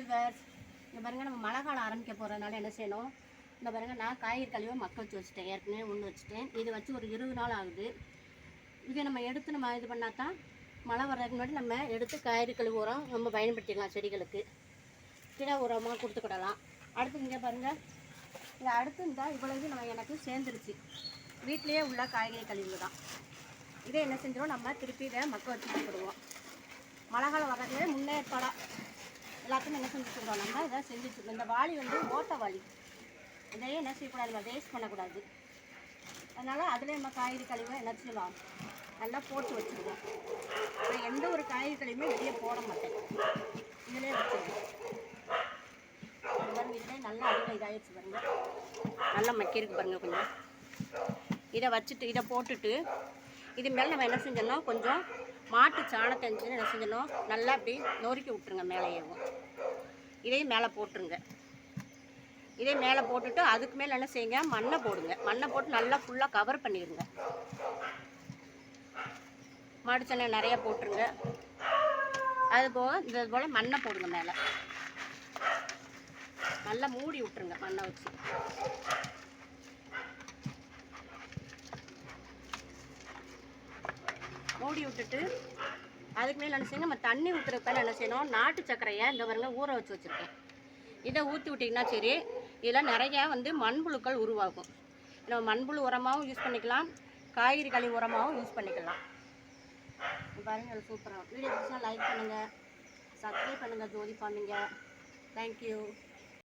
Viewers, இங்கே பாருங்கள், நம்ம மழை காலம் ஆரம்பிக்க போகிறதுனால என்ன செய்யணும், இந்த பாருங்கள், நான் காய்கறி கழிவை மக்க வச்சு வச்சுட்டேன். ஏற்கனவே ஒன்று வச்சுட்டேன். இது வச்சு ஒரு 20 நாள் ஆகுது. இதை நம்ம எடுத்து நம்ம இது பண்ணால் தான் மழை வர்றதுக்கு முன்னாடி நம்ம எடுத்து காய்கறி கழிவு உரம் நம்ம பயன்படுத்திக்கலாம். செடிகளுக்கு கிட உரமாக கொடுத்துக்கிடலாம். அடுத்து இங்கே பாருங்கள், இது அடுத்து இந்த இவ்வளவு நம்ம எனக்கு சேர்ந்துருச்சு. வீட்டிலேயே உள்ள காய்கறி கழிவு தான். இதை என்ன செஞ்சிடும், நம்ம திருப்பி இதை மக்க வச்சு கொடுத்துடுவோம். மழை காலம் வர்றதுக்கு முன்னேற்பாடாக எல்லாத்தையும் என்ன செஞ்சுருக்கோம், நம்ம இதை செஞ்சுட்ருக்கோம். இந்த வாளி வந்து ஓட்ட வாளி, இதையே என்ன செய்யக்கூடாது, நம்ம வேஸ்ட் பண்ணக்கூடாது. அதனால் அதில் நம்ம காய்கறி கழிவை என்ன செய்யலாம், நல்லா போட்டு வச்சுருவோம். நான் எந்த ஒரு காய்கறி கழிவுமே வெளியே போட மாட்டேன், இதிலே வச்சுருவோம். பாருங்கள், இதிலே நல்லா அடியில் இதாகிடுச்சு பாருங்கள், நல்லா மக்கிருக்கு பாருங்கள். கொஞ்சம் இதை வச்சுட்டு இதை போட்டுட்டு இது மேலே நம்ம என்ன செஞ்சோம்னா கொஞ்சம் மாட்டு சாணத்தை என்ன செஞ்சணும், நல்லா அப்படி நொறுக்கி விட்டுருங்க. மேலேயேவும் இதையும் மேலே போட்டுருங்க. இதே மேலே போட்டுட்டு அதுக்கு மேலே என்ன செய்யுங்க, மண்ணை போடுங்க. மண்ணை போட்டு நல்லா ஃபுல்லாக கவர் பண்ணிடுங்க. மாட்டுச்சனை நிறைய போட்டுருங்க. அது போக இது போல் மண்ணை போடுங்க. மேலே நல்லா மூடி விட்டுருங்க மண்ணை வச்சு. மூடி விட்டுட்டு அதுக்கு மேலே என்ன செய்யணும், நம்ம தண்ணி ஊற்றுறதுக்கு என்ன செய்யணும், நாட்டு சர்க்கரையை இந்த பாருங்க ஊற வச்சு வச்சுருக்கேன். இதை ஊற்றி விட்டிங்கன்னா சரி, இதில் நிறையா வந்து மண்புழுக்கள் உருவாகும். நம்ம மண்புழு உரமாகவும் யூஸ் பண்ணிக்கலாம், காய்கறி கழிவு உரமாகவும் யூஸ் பண்ணிக்கலாம். பாருங்கள், சூப்பராக வீடியோ பிடிச்சா லைக் பண்ணுங்கள், சப்ஸ்கிரைப் பண்ணுங்கள் ஜோதி ஃபார்மிங்க. தேங்க்யூ.